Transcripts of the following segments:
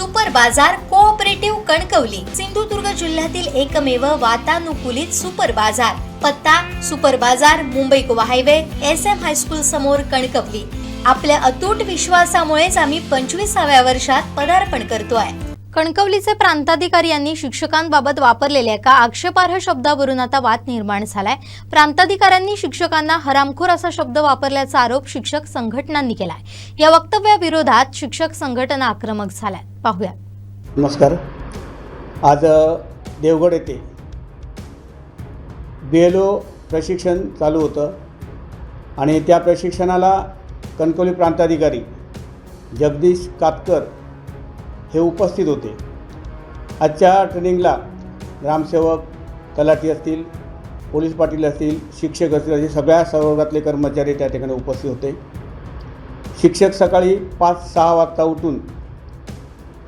Super बाजार cooperative Kankavli Sindhudurg जिल्ह्यातील एकमेव वातानुकूलित सुपर बाजार। पत्ता सुपर बाजार Mumbai Goa highway SM high school समोर कणकवली। आपल्या अतूट विश्वासामुळेच आम्ही 25व्या वर्षात पदार्पण करतोय। कणकवलीचे प्रांताधिकारी यांनी शिक्षकांबाबत वापरलेल्या एका आक्षेपार्ह शब्दावरून आता वाद निर्माण झालाय। प्रांताधिकाऱ्यांनी शिक्षकांना हरामखोर असा शब्द वापरल्याचा आरोप शिक्षक संघटनांनी केलाय। या वक्तव्याविरोधात शिक्षक संघटना आक्रमक झाल्या। पाहूया। नमस्कार। आज देवगड येथे BLO प्रशिक्षण चालू होतं आणि त्या प्रशिक्षणाला कणकवली प्रांताधिकारी जगदीश कातकर हे उपस्थित होते। आजच्या ट्रेनिंगला ग्रामसेवक, तलाठी असतील, पोलीस पाटील असतील, शिक्षक असतील, असे सगळ्या संवर्गातले कर्मचारी त्या ठिकाणी उपस्थित होते। शिक्षक सकाळी 5-6 वाजता उठून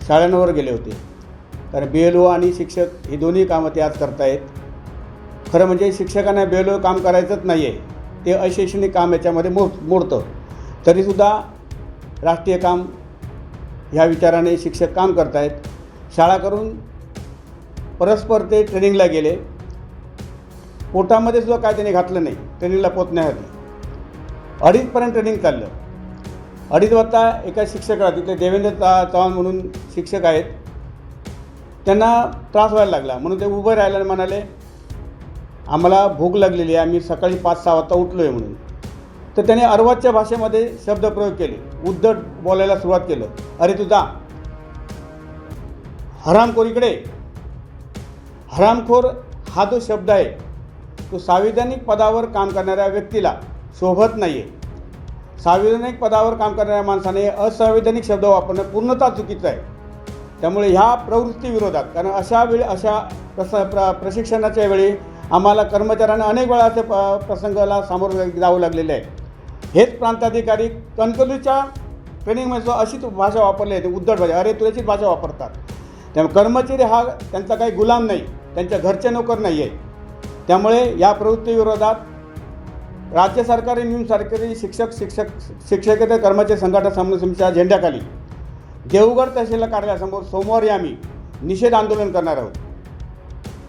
शाळांवर गेले होते, कारण BLO आणि शिक्षक ही दोन्ही कामं ते आज करतायत। खरं म्हणजे शिक्षकांना BLO काम करायचंच नाही आहे, ते अशैक्षणिक काम याच्यामध्ये मोडतं। तरीसुद्धा राष्ट्रीय काम ह्या विचाराने शिक्षक काम करत आहेत। शाळा करून परस्पर ते ट्रेनिंगला गेले। पोटामध्ये सुद्धा काय त्याने घातलं नाही ट्रेनिंगला पोचण्यासाठी। 2:30पर्यंत ट्रेनिंग चाललं। 2:30 वाजता एका शिक्षकाला, तिथे देवेंद्र चव्हाण म्हणून शिक्षक आहेत, त्यांना त्रास व्हायला लागला म्हणून ते उभं राहायला म्हणाले, आम्हाला भूक लागलेली आहे, आम्ही सकाळी 5-6 वाजता उठलो आहे म्हणून। तर त्याने अर्वाच्य भाषेमध्ये शब्दप्रयोग केले, उद्धट बोलायला सुरुवात केलं। अरे तुझा हरामखोर इकडे। हरामखोर हा जो शब्द आहे तो संविधानिक पदावर काम करणाऱ्या व्यक्तीला शोभत नाही आहे। संविधानिक पदावर काम करणाऱ्या माणसाने असंवैधानिक शब्द वापरणं पूर्णतः चुकीचं आहे। त्यामुळे ह्या प्रवृत्तीविरोधात, कारण अशा वेळी अशा प्रशिक्षणाच्या वेळी आम्हाला कर्मचाऱ्यांना अनेक वेळा असे प्रसंगाला सामोरं जावं लागलेले आहे। हेच प्रांताधिकारी कणकवलीच्या ट्रेनिंगमध्ये अशीच भाषा वापरली आहे, उद्धट भाषा, अरे तुझ्याचीच भाषा वापरतात। त्यामुळे कर्मचारी हा त्यांचा काही गुलाम नाही, त्यांच्या घरचे नोकर नाही आहे। त्यामुळे या प्रवृत्तीविरोधात राज्य सरकारी, निम सरकारी शिक्षकेतर कर्मचारी संघटना समितीच्या झेंड्याखाली देवगड तहसील कार्यालयासमोर सोमवारी आम्ही निषेध आंदोलन करणार आहोत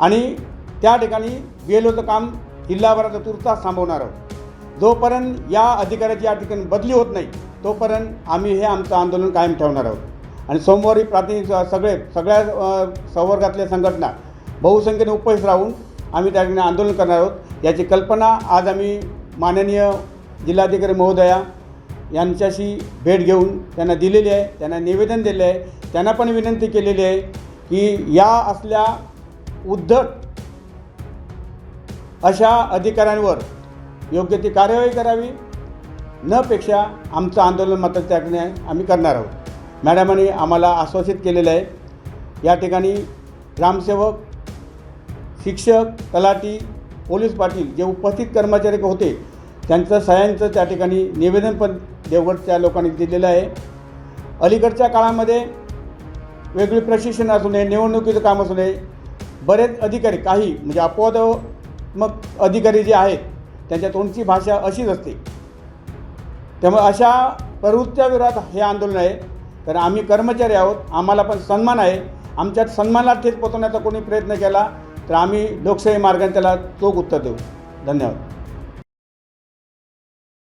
आणि त्या ठिकाणी BLOचं काम जिल्हाभरात तुर्तास थांबवणार आहोत। जोपर्यंत या अधिकाऱ्याची या ठिकाणी बदली होत नाही तोपर्यंत आम्ही हे आमचं आंदोलन कायम ठेवणार आहोत। आणि सोमवारी सगळ्या संवर्गातल्या संघटना बहुसंख्येने उपस्थित राहून आम्ही त्या ठिकाणी आंदोलन करणार आहोत। याची कल्पना आज आम्ही माननीय जिल्हाधिकारी महोदया यांच्याशी भेट घेऊन त्यांना दिलेली आहे, त्यांना निवेदन दिले आहे। त्यांना पण विनंती केलेली आहे की या असल्या उद्धट अशा अधिकाऱ्यांवर योग्य ती कार्यवाही करावी, न पेक्षा आमचं आंदोलन मात्र त्या ठिकाणी आम्ही करणार आहोत। मॅडमांनी आम्हाला आश्वासित केलेलं आहे। या ठिकाणी ग्रामसेवक, शिक्षक, तलाठी, पोलीस पाटील जे उपस्थित कर्मचारी होते त्यांचं सह्यांचं त्या ठिकाणी निवेदन पण देवगडच्या लोकांनी दिलेलं आहे। अलीकडच्या काळामध्ये वेगळी प्रशिक्षण असू नये, निवडणुकीचं काम असू नये, बरेच अधिकारी, काही म्हणजे अपवादात्मक अधिकारी जे आहेत त्यांच्या तोंडची भाषा अशीच असते। त्यामुळे अशा प्रवृत्त्याविरोधात हे आंदोलन आहे। तर आम्ही कर्मचारी आहोत, आम्हाला पण सन्मान आहे। आमच्यात सन्मानाला ठेच पोचवण्याचा कोणी प्रयत्न केला तर आम्ही लोकशाही मार्गाने त्याला चोख उत्तर देऊ। धन्यवाद।